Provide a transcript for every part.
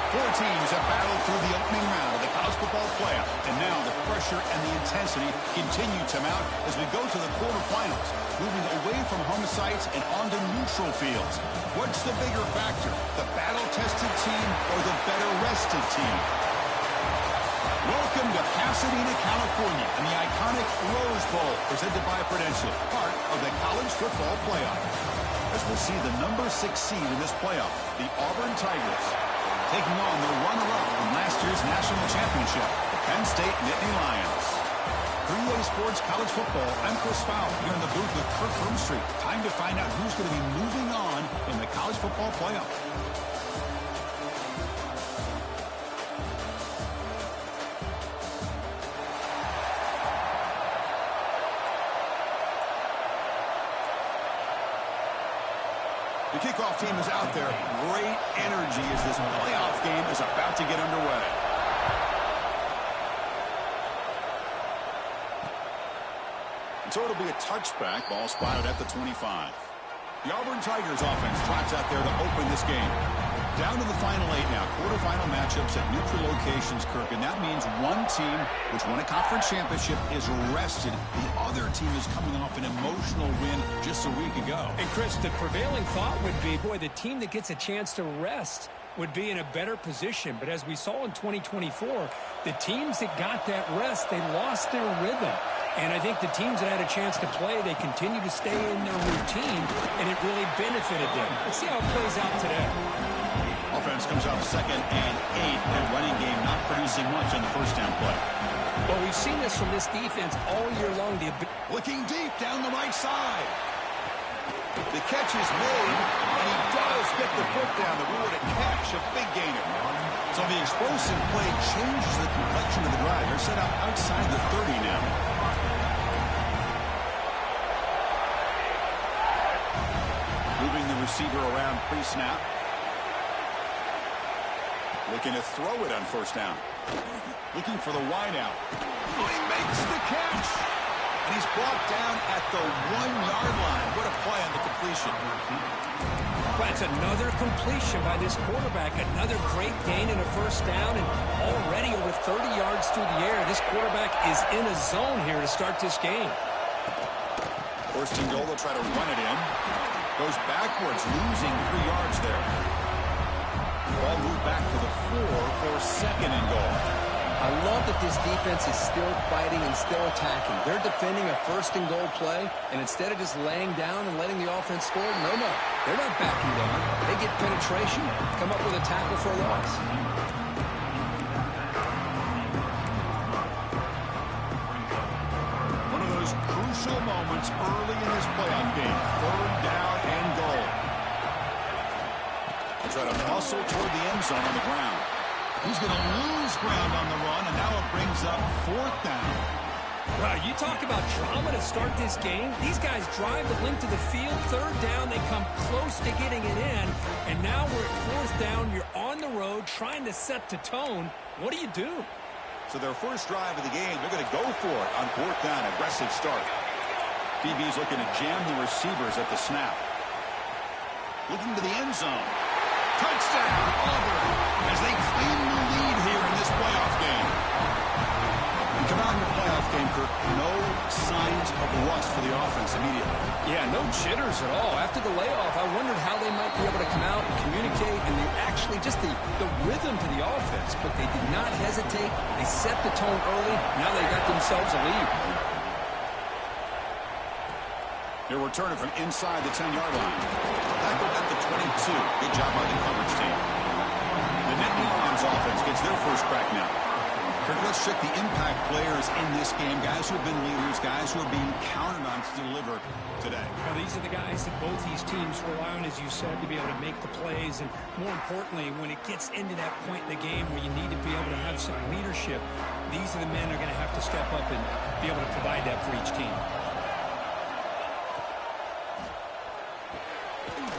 Four teams have battled through the opening round of the college football playoff, and now the pressure and the intensity continue to mount as we go to the quarterfinals, moving away from home sites and onto neutral fields. What's the bigger factor, the battle-tested team or the better-rested team? Welcome to Pasadena, California, and the iconic Rose Bowl, presented by Prudential, part of the college football playoff. As we'll see the number 6 seed in this playoff, the Auburn Tigers, taking on the runner-up from last year's national championship, the Penn State Nittany Lions. 3A Sports College Football, I'm Chris Fowle, here in the booth with Kirk Broomstreet. Time to find out who's going to be moving on in the college football playoff. The kickoff team is out there. Great energy as this playoff game is about to get underway. So it'll be a touchback. Ball spotted at the 25. The Auburn Tigers offense trots out there to open this game. Down to the final 8 now. Quarterfinal matchups at neutral locations, Kirk. And that means one team, which won a conference championship, is rested. The other team is coming off an emotional win just a week ago. And, Chris, the prevailing thought would be, boy, the team that gets a chance to rest would be in a better position. But as we saw in 2024, the teams that got that rest, they lost their rhythm. And I think the teams that had a chance to play, they continue to stay in their routine, and it really benefited them. Let's see how it plays out today. Offense comes out 2nd and 8, and running game not producing much on the first down play. Well, we've seen this from this defense all year long. Looking deep down the right side. The catch is made, and he does get the foot down. The rule to catch, a big gainer. So the explosive play changes the complexion of the drive. They're set up outside the 30 now. Moving the receiver around pre-snap. Looking to throw it on first down. Looking for the wideout. Oh, he makes the catch. And he's brought down at the 1-yard line. What a play on the completion. That's another completion by this quarterback. Another great gain and a first down. And already over 30 yards through the air. This quarterback is in a zone here to start this game. First and goal, they'll try to run it in. Goes backwards, losing 3 yards there. Ball moved back to the 4 for 2nd and goal. I love that this defense is still fighting and still attacking. They're defending a first and goal play, and instead of just laying down and letting the offense score, no. They're not backing down. They get penetration, come up with a tackle for a loss. One of those crucial moments early in this playoff game. 3rd down and goal. They try to muscle toward the end zone on the ground. He's going to lose ground on the run, and now it brings up 4th down. Wow, you talk about drama to start this game. These guys drive the length of the field. 3rd down, they come close to getting it in. And now we're at 4th down. You're on the road trying to set the tone. What do you do? So their first drive of the game, they're going to go for it on 4th down. Aggressive start. DB's looking to jam the receivers at the snap. Looking to the end zone. Touchdown, Auburn, as they claim the lead here in this playoff game. And come out in the playoff game, Kirk, no signs of rust for the offense immediately. Yeah, no jitters at all. After the layoff, I wondered how they might be able to come out and communicate, and they actually just the rhythm to the offense, but they did not hesitate. They set the tone early. Now they got themselves a lead. They're returning from inside the 10-yard line. Tackled at the 22. Good job by the coverage team. The Nittany Lions offense gets their first crack now. Kirk, let's check the impact players in this game. Guys who have been leaders, guys who are being counted on to deliver today. Well, these are the guys that both these teams rely on, as you said, to be able to make the plays. And more importantly, when it gets into that point in the game where you need to be able to have some leadership, these are the men that are going to have to step up and be able to provide that for each team.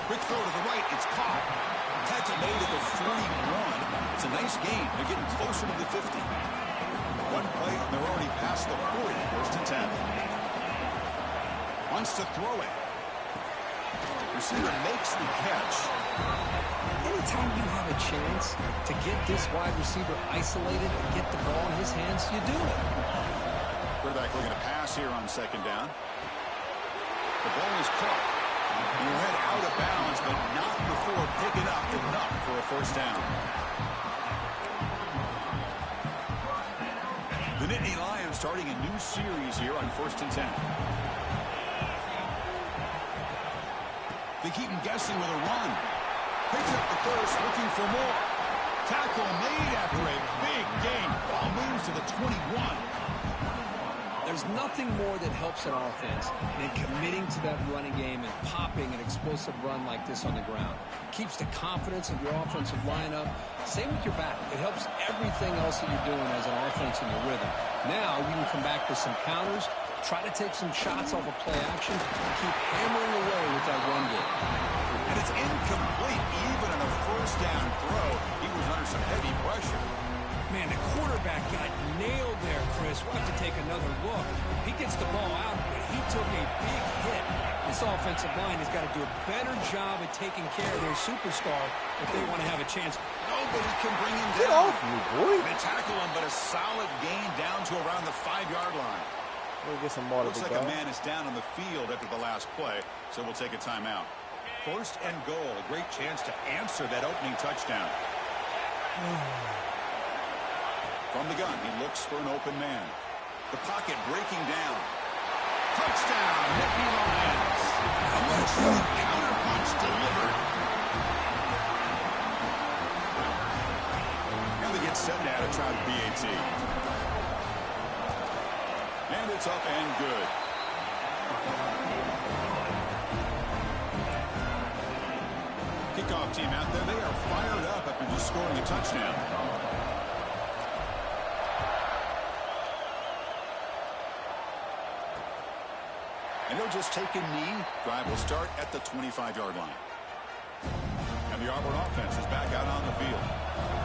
Quick throw to the right. It's caught. Tackle made at the 41. It's a nice gain. They're getting closer to the 50. One play, and they're already past the 40. 1st and 10. Wants to throw it. Receiver makes the catch. Anytime you have a chance to get this wide receiver isolated and get the ball in his hands, you do it. Quarterback looking to pass here on second down. The ball is caught. He'll head out of bounds, but not before picking up enough for a first down. The Nittany Lions starting a new series here on 1st and 10. They keep him guessing with a run. Picks up the first, looking for more. Tackle made after a big gain. Ball moves to the 21. There's nothing more that helps an offense than committing to that running game and popping an explosive run like this on the ground. It keeps the confidence of your offensive lineup. Same with your back. It helps everything else that you're doing as an offense in your rhythm. Now you can come back with some counters, try to take some shots off of play action, and keep hammering away with that run game. And it's incomplete even on a first down throw. He was under some heavy pressure. Man, the quarterback got nailed there, Chris. We'll have to take another look. He gets the ball out, but he took a big hit. This offensive line has got to do a better job at taking care of their superstar if they want to have a chance. Nobody can bring him down. Get off me, boy. They tackle him, but a solid gain down to around the 5-yard line. We'll get some more. Looks like a man is down on the field after the last play, so we'll take a timeout. 1st and goal, a great chance to answer that opening touchdown. From the gun, he looks for an open man. The pocket breaking down. Touchdown, Nittany Lions. A much-needed counterpunch delivered. Now they get set down to try the PAT. And it's up and good. Kickoff team out there, they are fired up after just scoring a touchdown. And they'll just take a knee. Drive will start at the 25-yard line. And the Auburn offense is back out on the field.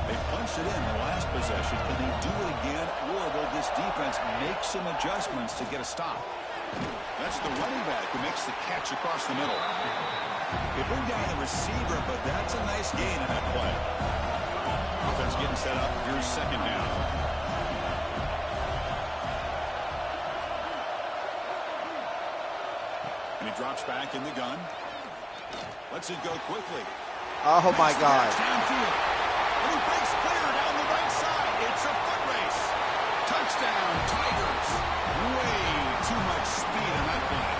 They punched it in the last possession. Can they do it again, or will this defense make some adjustments to get a stop? That's the running back who makes the catch across the middle. They bring down the receiver, but that's a nice gain in that play. Offense getting set up. Here's second down. And he drops back in the gun. Lets it go quickly. Oh, my God. Downfield. And he breaks clear down the right side. It's a foot race. Touchdown, Tigers. Way too much speed on that play.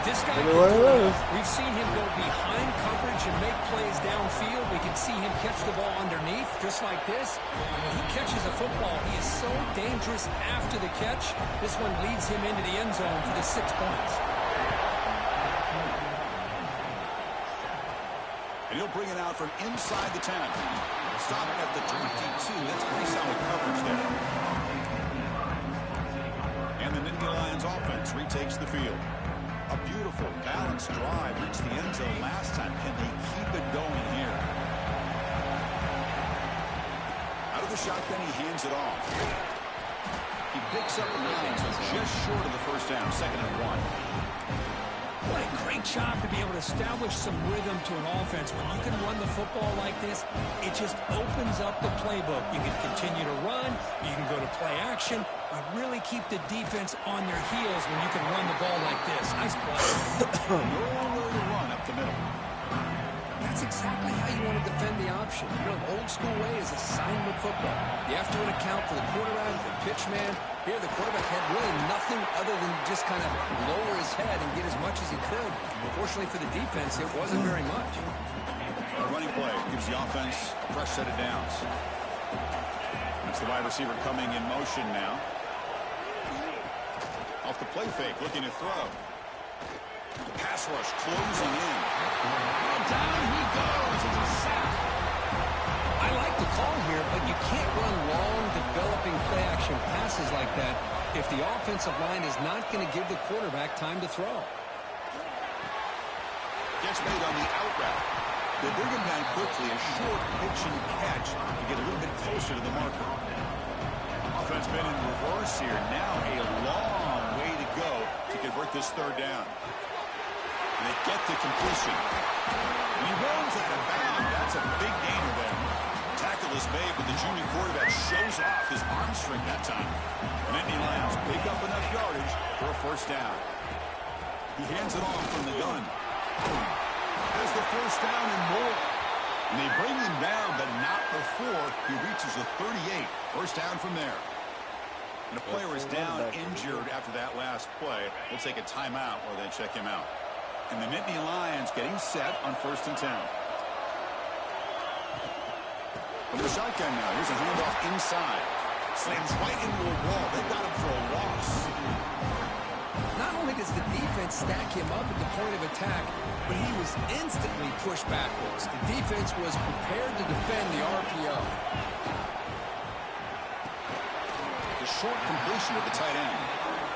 This guy can do it. We've seen him go behind coverage and make plays downfield. We can see him catch the ball underneath, just like this. When he catches a football, he is so dangerous after the catch. This one leads him into the end zone for the 6 points. And he'll bring it out from inside the 10. Stopping at the 22. That's pretty solid coverage there. And the Nittany Lions offense retakes the field. A beautiful, balanced drive reached the end zone last time. Can they keep it going here? Out of the shotgun, he hands it off. He picks up the Lions just short of the first down, 2nd and 1. What a great job to be able to establish some rhythm to an offense. When you can run the football like this, it just opens up the playbook. You can continue to run, you can go to play action, but really keep the defense on their heels when you can run the ball like this. Nice play. Nowhere to run up the middle. That's exactly how you want to defend the option. You know, the old school way is assignment football. You have to account for the quarterback, the pitch man. Here, the quarterback had really nothing other than just kind of lower his head and get as much as he could. Fortunately for the defense, it wasn't very much. A running play gives the offense a fresh set of downs. That's the wide receiver coming in motion now. Off the play fake, looking to throw. The pass rush closing in. And down he goes. It's a sack. I like the call here, but you can't run long, developing play-action passes like that if the offensive line is not going to give the quarterback time to throw. Gets made on the out route. They bring him down quickly, a short pitch and catch to get a little bit closer to the marker. Offense been in reverse here. Now a long way to go to convert this 3rd down. They get the completion. And he runs out of bounds. That's a big gainer there. Tackle is made, but the junior quarterback shows off his arm strength that time. And Nittany Lions pick up enough yardage for a first down. He hands it off from the gun. Has the first down and more. And they bring him down, but not before he reaches the 38. First down from there. And a player is down injured after that last play. We'll take a timeout or they check him out. And the Nittany Lions getting set on 1st and 10. From the shotgun now. Here's a handoff inside. Slams right into a wall. They got him for a loss. Not only does the defense stack him up at the point of attack, but he was instantly pushed backwards. The defense was prepared to defend the RPO. The short completion of the tight end.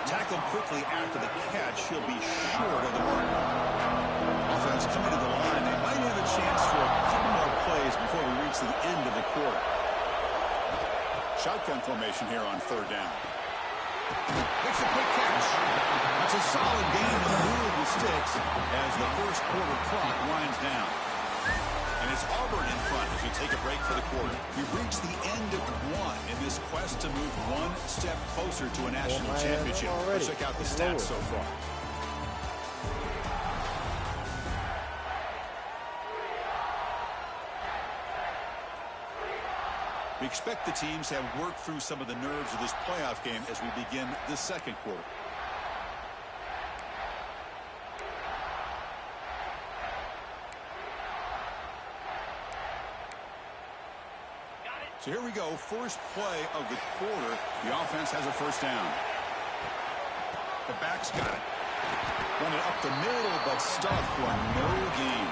Tackled quickly after the catch. He'll be short of the mark. Offense coming to the line. They might have a chance for a couple more plays before we reach the end of the quarter. Shotgun formation here on 3rd down. Makes a quick catch. That's a solid gain in the middle of the sticks as the first quarter clock winds down. And it's Auburn in front as we take a break for the quarter. We've reached the end of one in this quest to move one step closer to a national championship. Let's check out the stats so far. We expect the teams to have worked through some of the nerves of this playoff game as we begin the second quarter. So here we go, first play of the quarter. The offense has a first down. The back's got it. Run it up the middle, but stuffed for no gain.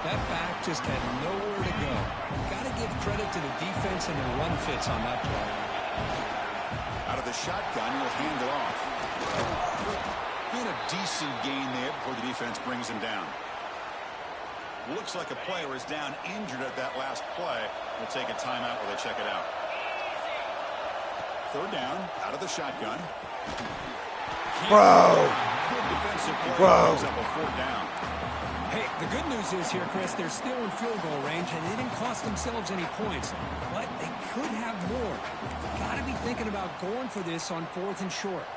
That back just had nowhere to go. Got to give credit to the defense and the run fits on that play. Out of the shotgun, he'll hand it off. And a decent gain there before the defense brings him down. Looks like a player is down injured at that last play. We'll take a timeout while they check it out. 3rd down, out of the shotgun. Bro. Good defensive play. Brings up a 4th down. Hey, the good news is here, Chris, they're still in field goal range, and they didn't cost themselves any points. But they could have more. Got to be thinking about going for this on 4th and short.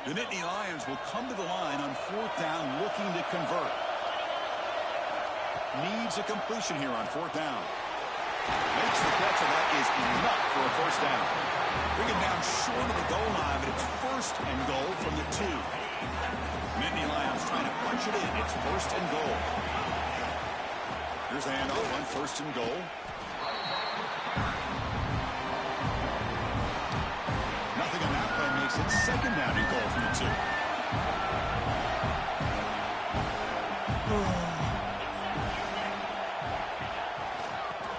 The Nittany Lions will come to the line on 4th down looking to convert. Needs a completion here on 4th down. Makes the catch, and that is enough for a first down. Bring him down short of the goal line, but it's 1st and goal from the 2. Nittany Lions trying to punch it in. It's 1st and goal. Here's a handoff on 1st and goal. Nothing on that play makes it 2nd down and goal from the 2.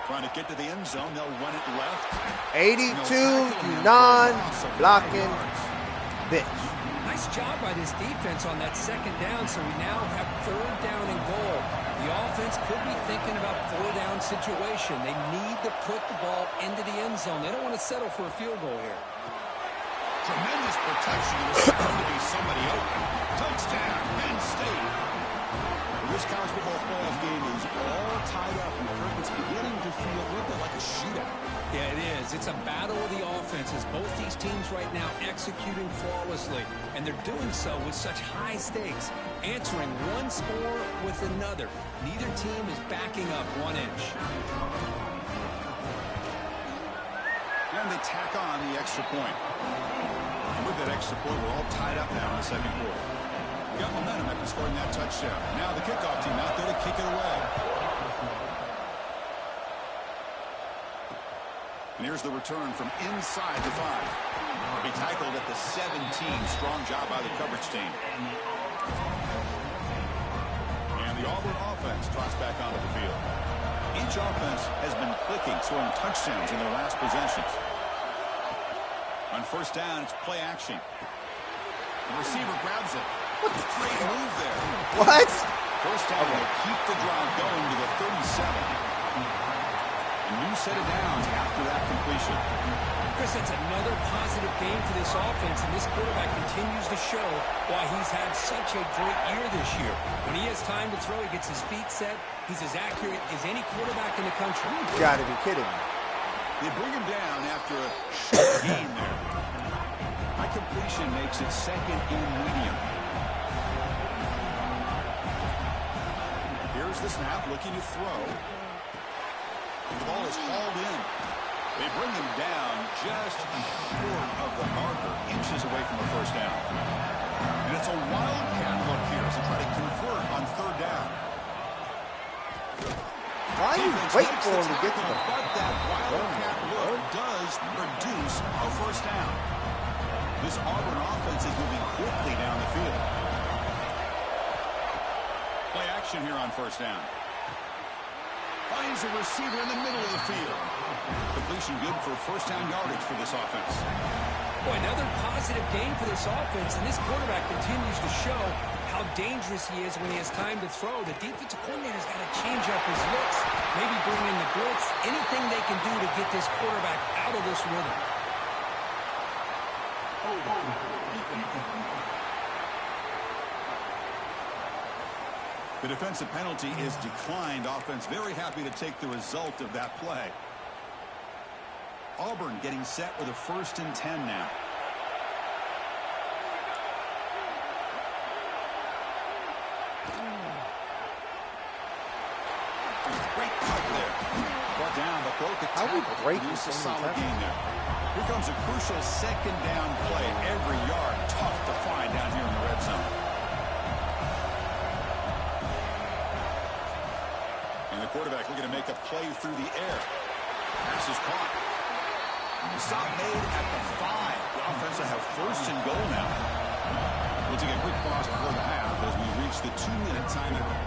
Trying to get to the end zone. They'll run it left. 82, non-blocking bitch. Nice job by this defense on that 2nd down, so we now have 3rd down and goal. The offense could be thinking about 4-down situation. They need to put the ball into the end zone. They don't want to settle for a field goal here. Tremendous protection. There's going to be somebody open. Touchdown, Penn State. This college football playoff game is all tied up, and it's beginning to feel a little bit like a shootout. Yeah, it is. It's a battle of the offenses. Both these teams right now executing flawlessly, and they're doing so with such high stakes, answering one score with another. Neither team is backing up 1 inch. And they tack on the extra point. And with that extra point, we're all tied up now in the second quarter. We got momentum after scoring that touchdown. Now the kickoff team out there to kick it away. And here's the return from inside the 5. He tackled at the 17. Strong job by the coverage team. And the Auburn offense trots back onto the field. Each offense has been clicking, scoring touchdowns in their last possessions. On 1st down, it's play action. The receiver grabs it. What a great move there. What? 1st down will keep the drive going to the 37. A new set of downs after that completion. Chris, that's another positive game for this offense, and this quarterback continues to show why he's had such a great year this year. When he has time to throw, he gets his feet set. He's as accurate as any quarterback in the country. You gotta be kidding me. They bring him down after a short gain there. High completion makes it second and medium. Here's the snap, looking to throw. The ball is hauled in. They bring him down just short of the marker, inches away from a first down. And it's a wildcat look here as they try to convert on third down. Why are you waiting for him to get to the... But that wildcat look does produce a first down. This Auburn offense is moving quickly down the field. Play action here on first down. Finds a receiver in the middle of the field. Completion good for first down yardage for this offense. Boy, another positive game for this offense, and this quarterback continues to show how dangerous he is when he has time to throw. The defensive coordinator's got to change up his looks, maybe bring in the blitz, anything they can do to get this quarterback out of this rhythm. The defensive penalty is declined. Offense very happy to take the result of that play. Auburn getting set with a 1st and 10 now. Great cut there. Brought down, but broke a tackle. Produce a solid gain there. Here comes a crucial second down play. Every yard tough to find down here in the red zone. And the quarterback looking to make a play through the air. Pass is caught. The stop made at the 5. The offense will have 1st and goal now. We'll take a quick pause before the half as we reach the 2-minute timeout.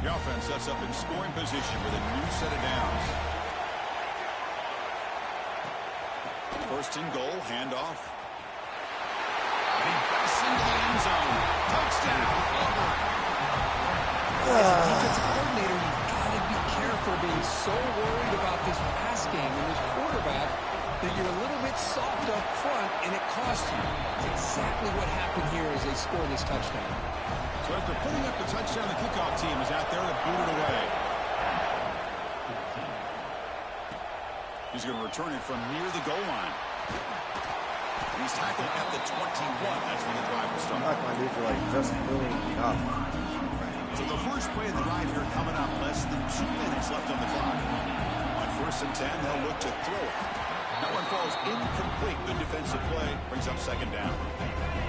The offense sets up in scoring position with a new set of downs. 1st and goal, handoff. And he busts into the end zone. Touchdown, Auburn. As a defensive coordinator, you've got to be careful being so worried about this pass game and this quarterback that you're a little bit soft up front and it costs you. It's exactly what happened here as they score this touchdown. So after putting up the touchdown, the kickoff team is out there to boot it away. He's going to return it from near the goal line. He's tackled at the 21. That's when the drive will start. I like my dudes are like just really up. So the first play of the drive here coming up, less than 2 minutes left on the clock. On 1st and 10, they'll look to throw it. That one falls incomplete. Good defensive play, brings up 2nd down.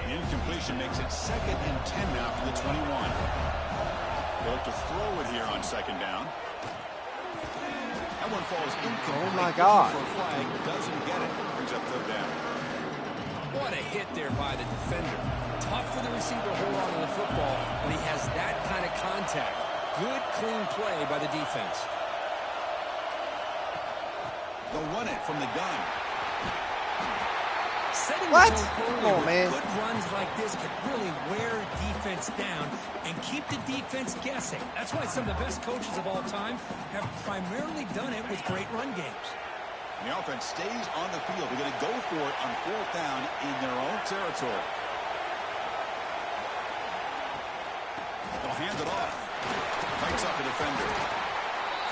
The incompletion makes it 2nd and 10 now from the 21. They'll look to throw it here on 2nd down. That one falls incomplete. Oh my God. For a flag, doesn't get it. Brings up 3rd down. What a hit there by the defender. Tough for the receiver to hold on to the football when he has that kind of contact. Good, clean play by the defense. They'll run it from the gun. Setting What? the tone Oh, early man. with good runs like this can really wear defense down and keep the defense guessing. That's why some of the best coaches of all time have primarily done it with great run games. The offense stays on the field. They're going to go for it on 4th down in their own territory. They'll hand it off. Fights up the defender.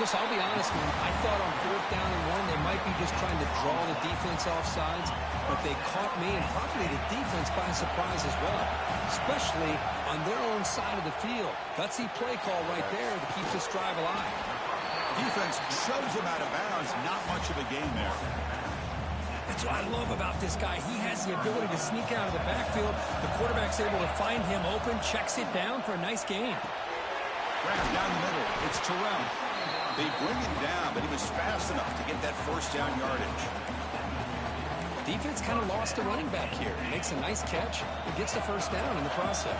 Chris, I'll be honest, man. I thought on 4th down and 1, they might be just trying to draw the defense off sides, but they caught me and probably the defense by surprise as well, especially on their own side of the field. Gutsy play call right there to keep this drive alive. Defense shoves him out of bounds. Not much of a game there. That's what I love about this guy. He has the ability to sneak out of the backfield. The quarterback's able to find him open, checks it down for a nice gain. Grab down the middle. It's Terrell. They bring him down, but he was fast enough to get that 1st down yardage. Defense kind of lost a running back here. Makes a nice catch and gets the 1st down in the process.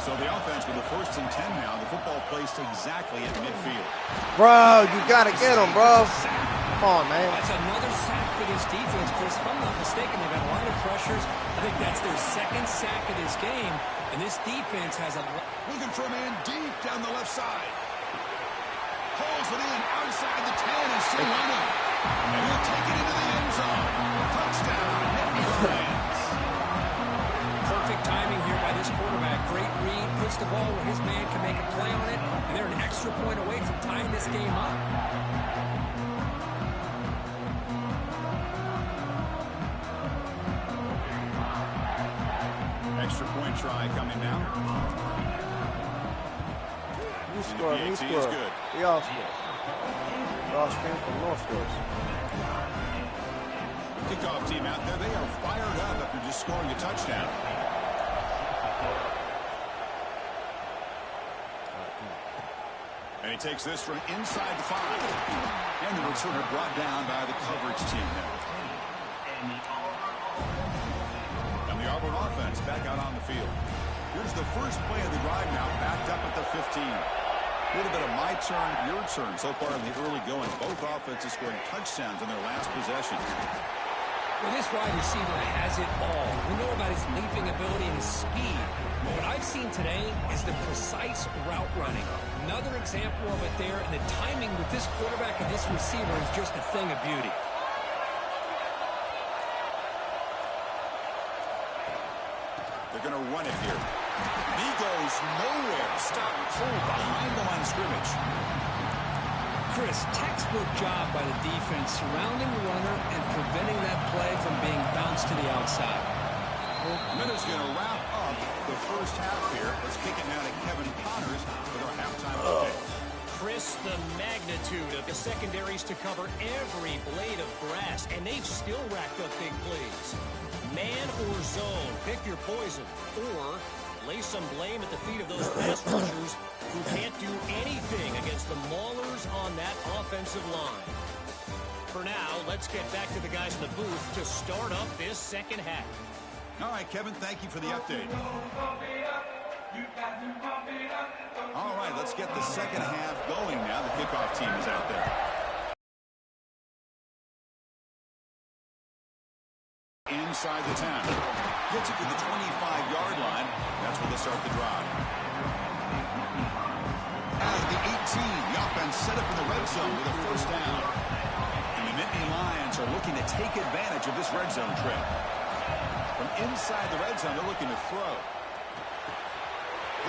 So the offense with the 1st and 10 now. The football placed exactly at midfield. Bro, you got to get him, bro. on, man. That's another sack for this defense, Chris. If I'm not mistaken, they've got a line of pressures. I think that's their second sack of this game. And this defense has a... Looking for a man deep down the left side. Pulls it in outside the 10 and still running. And he'll take it into the end zone. Touchdown, Nittany Lions. Perfect timing here by this quarterback. Great read, puts the ball where his man can make a play on it, and they're an extra point away from tying this game up. Extra point try coming now. You score, me score. We all score. We all scream for more scores. Kickoff team out there, they are fired up after just scoring a touchdown. And he takes this from inside the 5. And the returner brought down by the coverage team there. And the Auburn offense back out on the field. Here's the first play of the drive now, backed up at the 15. A little bit of my turn, your turn so far in the early going. Both offenses scoring touchdowns in their last possession. Well, this wide receiver has it all. We know about his leaping ability and his speed. But what I've seen today is the precise route running. Another example of it there, and the timing with this quarterback and this receiver is just a thing of beauty. They're going to run it here. He goes nowhere. Stop cold behind the line of scrimmage. Chris, textbook job by the defense surrounding the runner and preventing that play from being bounced to the outside. Minutes going to wrap up the first half here. Let's kick it now to Kevin Connors with our halftime update. Chris, the magnitude of the secondaries to cover every blade of grass, and they've still racked up big plays. Man or zone, pick your poison, or lay some blame at the feet of those pass rushers who can't do anything against the maulers on that offensive line. For now, let's get back to the guys in the booth to start up this second half. All right, Kevin, thank you for the update. All right, let's get the second half going now. The kickoff team is out there. Inside the 10. Gets it to the 25-yard line. That's where they start the drive. Out of the 18, the offense set up in the red zone with a first down. And the Nittany Lions are looking to take advantage of this red zone trip. From inside the red zone, they're looking to throw.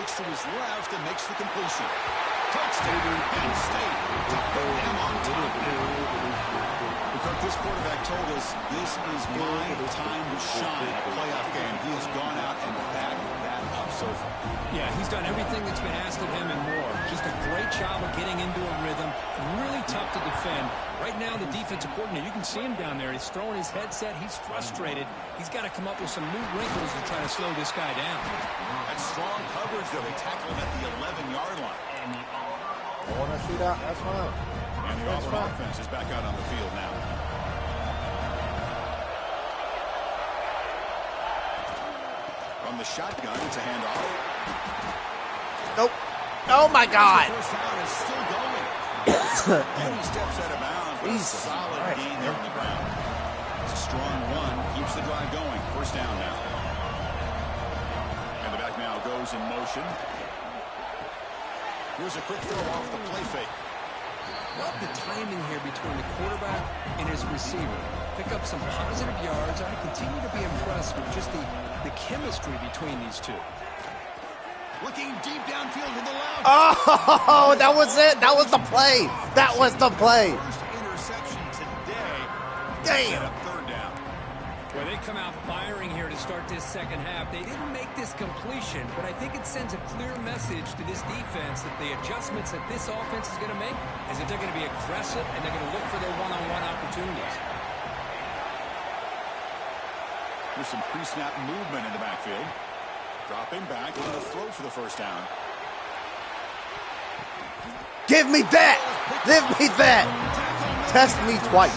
Looks to his left and makes the completion. Touchdown, Penn State. To put them on top now. Because this quarterback told us this is my time to shine. A playoff game. He has gone out and backed that up so far. Yeah, he's done everything that's been asked of him and more. Just a great job of getting into a rhythm. Really tough to defend. Right now, the defensive coordinator, you can see him down there. He's throwing his headset. He's frustrated. He's got to come up with some new wrinkles to try to slow this guy down. That's strong coverage, though. They tackle him at the 11-yard line. I want to see that. That's fine. And the Auburn offense is back out on the field now. From the shotgun, it's a handoff. Nope. Oh, my God. The first down is still going. And he steps out of bounds with a solid gain there on the ground. It's a strong run. Keeps the drive going. First down now. And the back now goes in motion. Here's a quick throw off the play fake. Love the timing here between the quarterback and his receiver. Pick up some positive yards. I continue to be impressed with just the chemistry between these two. Looking deep downfield to the left. Oh, that was it. That was the play. That was the play. First interception today. Damn. Third down. Well, they come out firing here to start this second half. They didn't make this completion, but I think it sends a clear message to this defense that the adjustments that this offense is going to make is that they're going to be aggressive and they're going to look for their one-on-one opportunities. There's some pre-snap movement in the backfield. Dropping back, going to throw for the first down. Give me that. Give me that. Test me twice.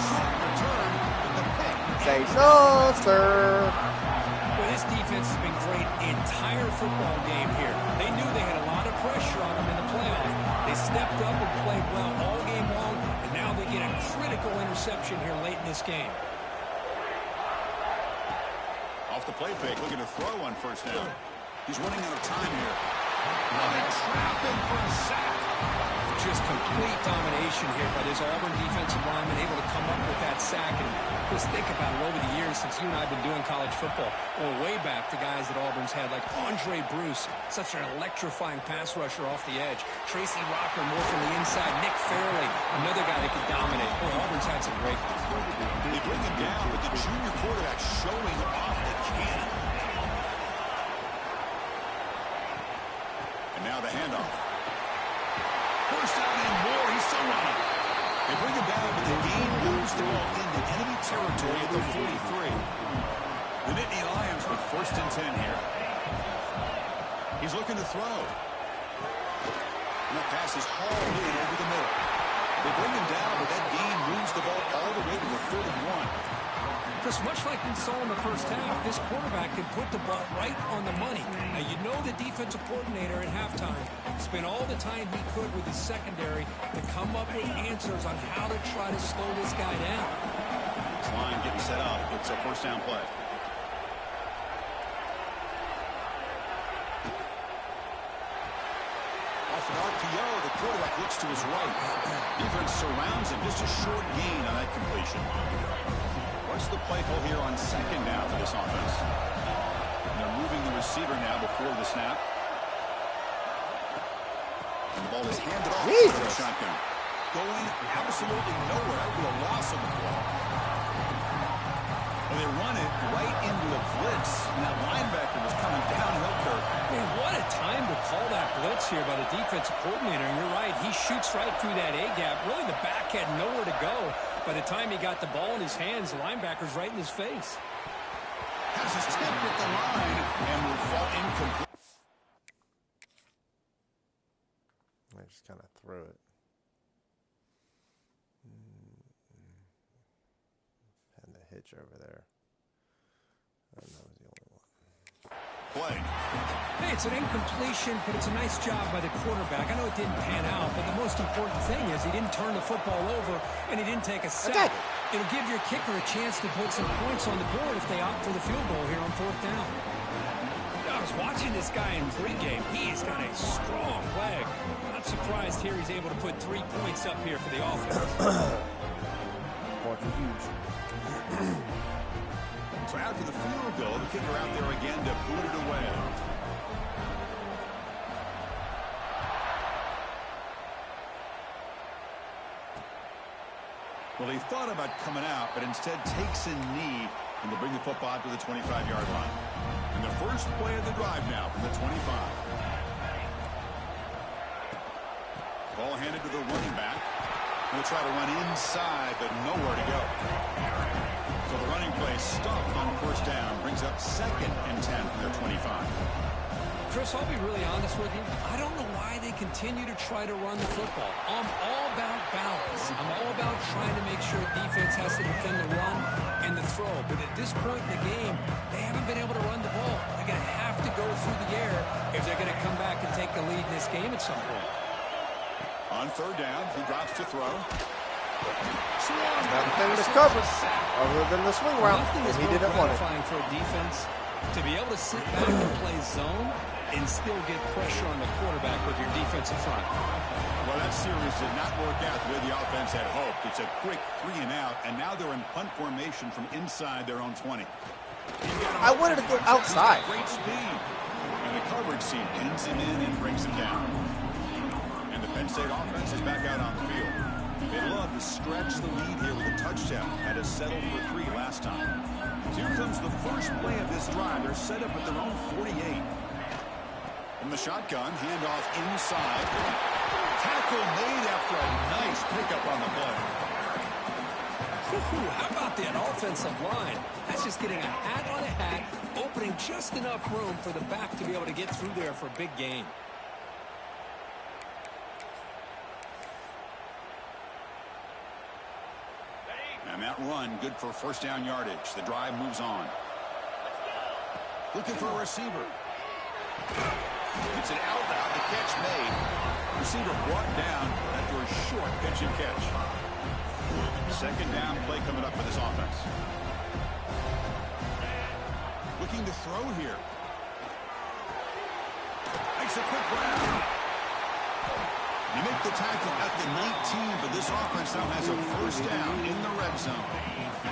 Say so, sir. Well, this defense has been great the entire football game here. They knew they had a lot of pressure on them in the playoffs. They stepped up and played well all game long, and Now they get a critical interception here late in this game. Off the play fake, looking to throw on first down. He's running out of time here. Now they trap him for a sack. Just complete domination here by this Auburn defensive lineman, able to come up with that sack. And just think about it over the years since you and I have been doing college football. Well, way back, the guys that Auburn's had, like Andre Bruce, such an electrifying pass rusher off the edge. Tracy Rocker, more from the inside. Nick Fairley, another guy that could dominate. Well, Auburn's had some great ones. They bring him down, but the junior quarterback showing off the cannon. And now the handoff. First down and more. He's still running. They bring him down, but the game moves the ball into enemy territory at the 43. The Nittany Lions with 1st and 10 here. He's looking to throw. And that pass is hauled in over the middle. They bring him down, but that gain moves the ball all the way to the 31. Just much like we saw in the first half, this quarterback can put the ball right on the money. Now, you know the defensive coordinator at halftime spent all the time he could with his secondary to come up with answers on how to try to slow this guy down. This line getting set up. It's a first down play. Off an RPO, the quarterback looks to his right. Defense surrounds him. Just a short gain on that completion. What's the play call here on 2nd down for this offense? And they're moving the receiver now before the snap. And the ball is handed off to the shotgun. Going absolutely nowhere. That would be a loss of the ball. Well, they run it right into a blitz. And that linebacker was coming downhill, Kirk. Man, what a time to call that blitz here by the defensive coordinator. And you're right, he shoots right through that A-gap. Really, the back had nowhere to go. By the time he got the ball in his hands, the linebacker's right in his face. Has his tip at the line and will fall incomplete. I just kind of threw it. And the hitch over there. And that was the only one. Play. Hey, it's an incompletion, but it's a nice job by the quarterback. I know it didn't pan out, but the most important thing is he didn't turn the football over and he didn't take a sack. It'll give your kicker a chance to put some points on the board if they opt for the field goal here on 4th down. I was watching this guy in pregame. He's got a strong leg. Not surprised here he's able to put 3 points up here for the offense. Points are huge. So after the field goal, the kicker out there again to boot it away. Well, he thought about coming out, but instead takes a knee and will bring the football to the 25-yard line. And the first play of the drive now from the 25. Ball handed to the running back. He'll try to run inside, but nowhere to go. So the running play stopped on 1st down, brings up 2nd and 10 from their 25. Chris, I'll be really honest with you. I don't know why they continue to try to run the football. I'm all about balance. I'm all about trying to make sure defense has to defend the run and the throw. But at this point in the game, they haven't been able to run the ball. They're going to have to go through the air if they're going to come back and take the lead in this game at some point. On 3rd down, he drops to throw. Nothing to cover other than the swing route. Nothing is He more didn't want it. gratifying for a defense to be able to sit back and play zone and still get pressure on the quarterback with your defensive front. Well, that series did not work out the way the offense had hoped. It's a quick 3 and out, and now they're in punt formation from inside their own 20. I wanted to go outside. Great speed. And the coverage team pins him in and brings him down. And the Penn State offense is back out on the field. They love to stretch the lead here with a touchdown. Had to settle for 3 last time. So here comes the first play of this drive. They're set up at their own 48. From the shotgun, handoff inside. Tackle made after a nice pickup on the play. How about that offensive line? That's just getting a hat on a hat, opening just enough room for the back to be able to get through there for a big gain. And that run, good for 1st down yardage. The drive moves on. Looking for a receiver. It's an out route. The catch made. Receiver brought down after a short pitch and catch. Second down play coming up for this offense. Looking to throw here. Makes a quick grab. You make the tackle at the 19, but this offense now has a first down in the red zone.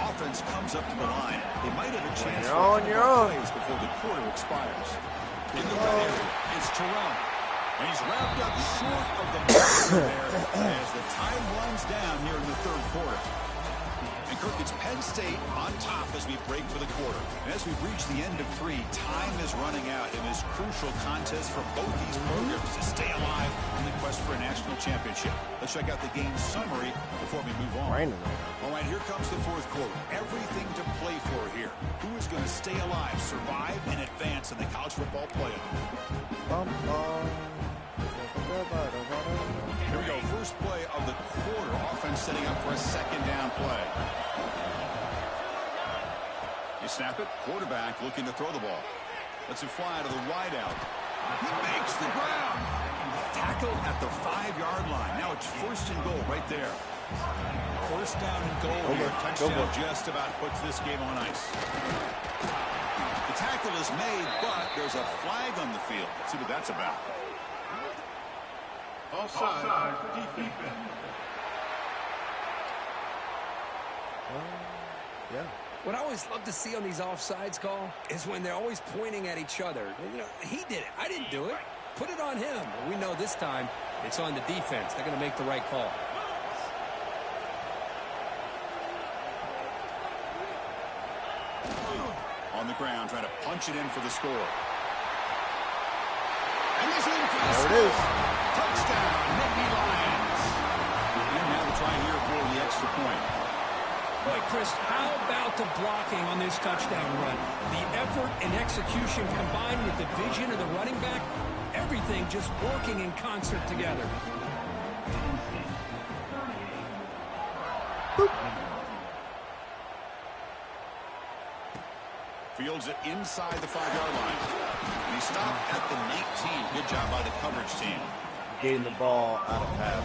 Offense comes up to the line. They might have a chance for plays before the quarter expires. In the red area, it's Terrell. And he's wrapped up short of the mark there as the time runs down here in the third quarter. And Kirk, it's Penn State on top as we break for the quarter. And as we've reached the end of 3, time is running out in this crucial contest for both these programs to stay alive in the quest for a national championship. Let's check out the game summary before we move on. All right, here comes the fourth quarter. Everything to play for here. Who is going to stay alive, survive, and advance in the college football playoff? Here we go. First play of the quarter. Offense setting up for a second down play. You snap it. Quarterback looking to throw the ball. Lets it fly to the wideout. He makes the ground. Tackle at the 5-yard line. Now it's first and goal right there. First down and goal here. Touchdown just about puts this game on ice. The tackle is made, but there's a flag on the field. Let's see what that's about. Offside for defense. Yeah. What I always love to see on these offsides call is when they're always pointing at each other. You know, he did it. I didn't do it. Put it on him. We know this time it's on the defense. They're going to make the right call. On the ground, trying to punch it in for the score. And he's in for the score. There it is. Touchdown, Nittany Lions. And now we'll try here for the extra point. Boy, Chris, how about the blocking on this touchdown run? The effort and execution combined with the vision of the running back, everything just working in concert together. Boop. Fields it inside the 5-yard line. And he stopped at the 19. Good job by the coverage team. Getting the ball out of pass.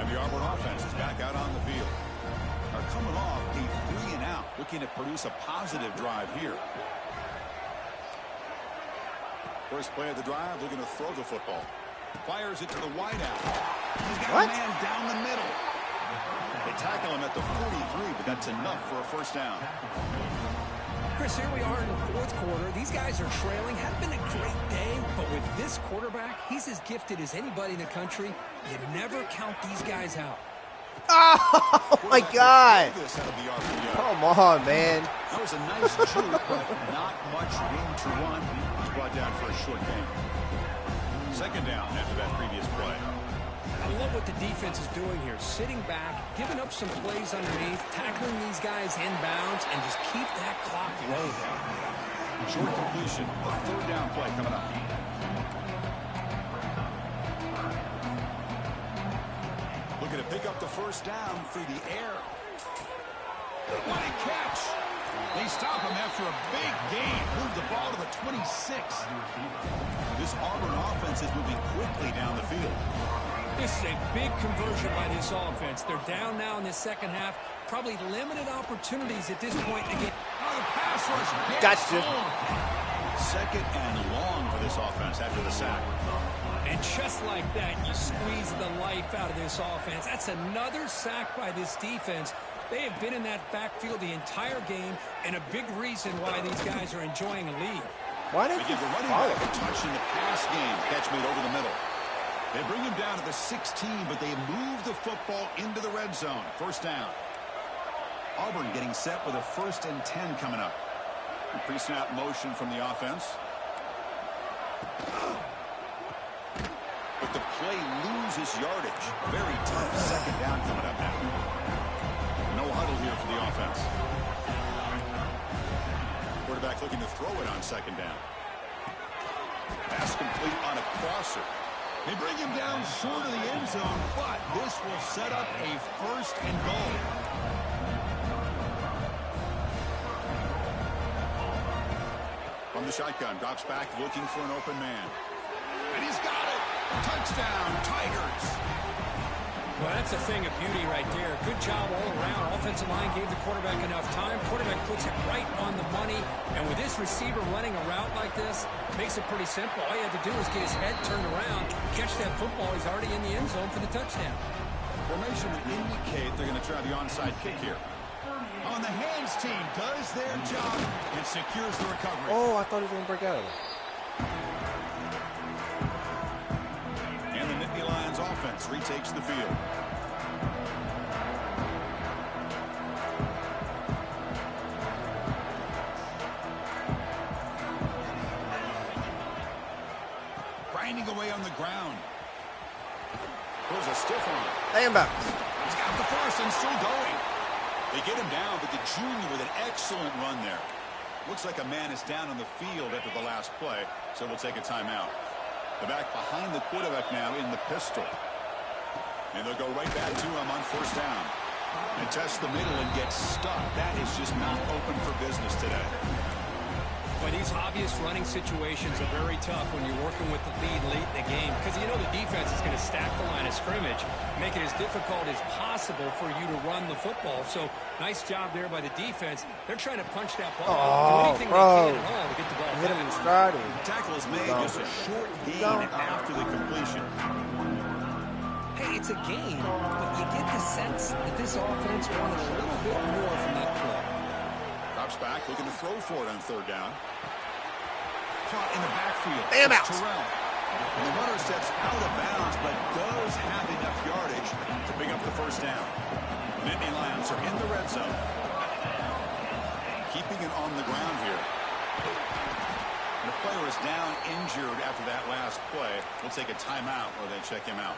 And the Auburn offense is back out on the field. Are coming off a 3-and-out, looking to produce a positive drive here. First play of the drive, looking to throw the football. Fires it to the wideout. He's got a man down the middle. They tackle him at the 43, but that's enough for a first down. Chris, here we are in the fourth quarter. These guys are trailing. Hadn't been a great day, but with this quarterback, he's as gifted as anybody in the country. You never count these guys out. Oh, my God. Come on, man. That was a nice juke, but not much room to run. He's brought down for a short game. Second down after that previous play. I love what the defense is doing here. Sitting back, giving up some plays underneath, tackling these guys inbounds, and just keep that clock rolling. Short completion. A third down play coming up. Looking to pick up the first down through the air. What a catch! They stop him after a big gain. Move the ball to the 26. This Auburn offense is moving quickly down the field. This is a big conversion by this offense. They're down now in the second half. Probably limited opportunities at this point to get the pass rush. Gotcha. Second and long for this offense after the sack. And just like that, you squeeze the life out of this offense. That's another sack by this defense. They have been in that backfield the entire game, and a big reason why these guys are enjoying a lead. Why didn't they give the running back a touch in the pass game? Catch made over the middle. They bring him down to the 16, but they move the football into the red zone. First down. Auburn getting set with a 1st and 10 coming up. Pre-snap motion from the offense. But the play loses yardage. Very tough second down coming up now. No huddle here for the offense. Quarterback looking to throw it on second down. Pass complete on a crosser. They bring him down short of the end zone, but this will set up a 1st and goal. From the shotgun, drops back looking for an open man. And he's got it! Touchdown, Tigers! Well, that's a thing of beauty right there. Good job all around. Offensive line gave the quarterback enough time. Quarterback puts it right on the money. And with this receiver running a route like this, it makes it pretty simple. All you have to do is get his head turned around, catch that football. He's already in the end zone for the touchdown. Formation would indicate they're going to try the onside kick here. On the hands team does their job and secures the recovery. Oh, I thought he was going to break out of it. And the Nittany Lions offense retakes the field. Grinding away on the ground. Throws a stiff on. Stay in bounds. He's got the first and still going. They get him down, but the junior with an excellent run there. Looks like a man is down on the field after the last play, so we'll take a timeout. The back behind the quarterback now in the pistol. And they'll go right back to him on first down. And test the middle and get stuck. That is just not open for business today. But these obvious running situations are very tough when you're working with the lead late in the game, because you know the defense is going to stack the line of scrimmage, make it as difficult as possible for you to run the football. So nice job there by the defense. They're trying to punch that ball out, do anything they can at all to get the ball Hit back. him in stride. The tackle is made just a short gain after the completion. Hey, it's a game, but you get the sense that this offense wanted a little bit more from that play. Drops back, looking to throw for it on third down. Caught in the backfield. Damn it. Terrell. And the runner steps out of bounds, but does have enough yardage to pick up the first down. Nittany Lions are in the red zone. Keeping it on the ground here. The player is down injured after that last play. We'll take a timeout or they check him out.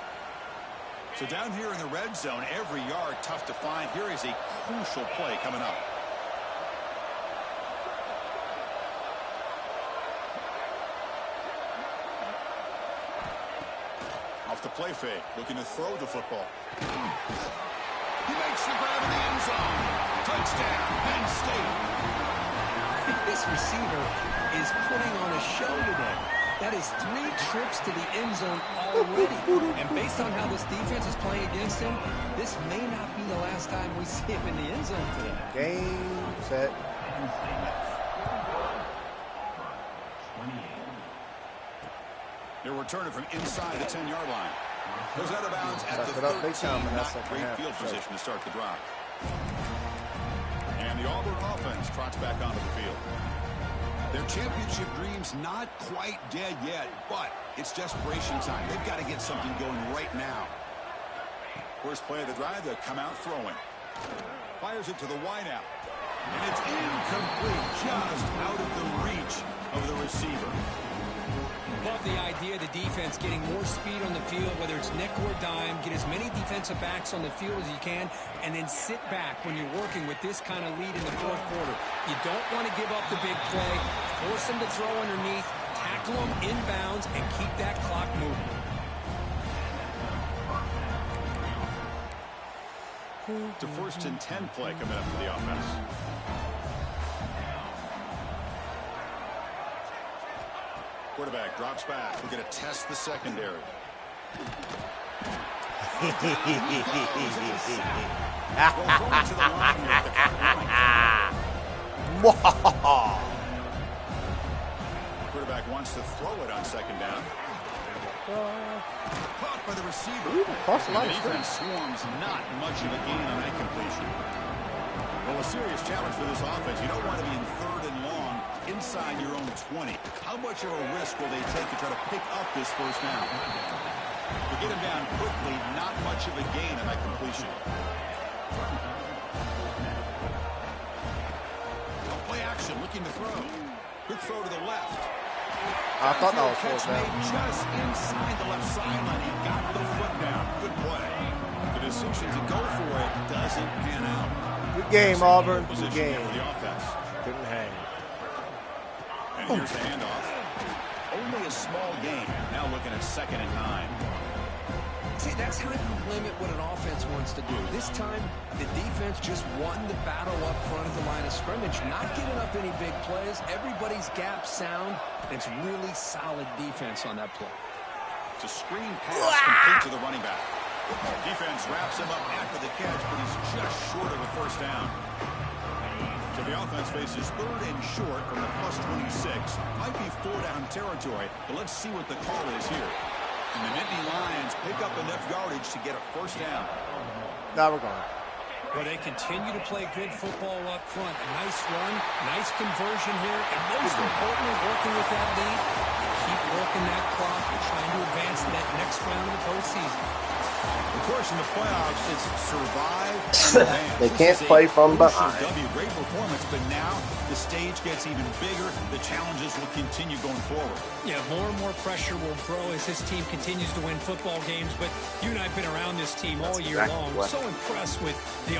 So down here in the red zone, every yard tough to find. Here is a crucial play coming up. Off the play fake, looking to throw the football. He makes the grab in the end zone. Touchdown, Penn State. This receiver is putting on a show today. That is 3 trips to the end zone already. And based on how this defense is playing against him, this may not be the last time we see him in the end zone today. Game, set. They're returning from inside the 10-yard line. Goes out of bounds at the 13. Not great field position to start the drive. And the Auburn offense trots back onto the field. Their championship dreams not quite dead yet, but it's desperation time. They've got to get something going right now. First play of the drive, they'll come out throwing. Fires it to the wideout. And it's incomplete, just out of the reach of the receiver. Love the idea of the defense getting more speed on the field, whether it's nickel or dime, get as many defensive backs on the field as you can, and then sit back when you're working with this kind of lead in the fourth quarter. You don't want to give up the big play, force them to throw underneath, tackle them inbounds, and keep that clock moving. It's a 1st and 10 play coming up for the offense. Quarterback drops back. We're going to test the secondary. Quarterback wants to throw it on second down. Caught by the receiver. The defense swarms, not much of a gain on that completion. Well, a serious challenge for this offense. You don't want to be in 3rd and long inside your own 20. How much of a risk will they take to try to pick up this first down? To get him down quickly, not much of a gain on that completion. Play action, looking to throw. Good throw to the left. I thought that was catch down. made just inside the left sideline. He got the foot down. Good play. The decision to go for it doesn't pan out. Good game, Auburn. Good Position game. for the offense. Couldn't hang. And here's the handoff. Only a small gain. Now looking at 2nd and 9. See, that's how you limit what an offense wants to do. This time, the defense just won the battle up front at the line of scrimmage, not giving up any big plays. Everybody's gap sound. It's really solid defense on that play. It's a screen pass complete to the running back. Defense wraps him up after the catch, but he's just short of a first down. So the offense faces 3rd and short from the +26. Might be 4-down territory, but let's see what the call is here. And the Nittany Lions pick up enough yardage to get a first down. Now we're going. Well, they continue to play good football up front. A nice run, nice conversion here, and most importantly, working with that lead, keep working that clock and trying to advance to that next round of the postseason. Of course, in the playoffs, it's survive and advance. They can't play from behind. Great performance, but now the stage gets even bigger. The challenges will continue going forward. Yeah, more and more pressure will grow as this team continues to win football games. But you and I have been around this team all year long. So impressed with the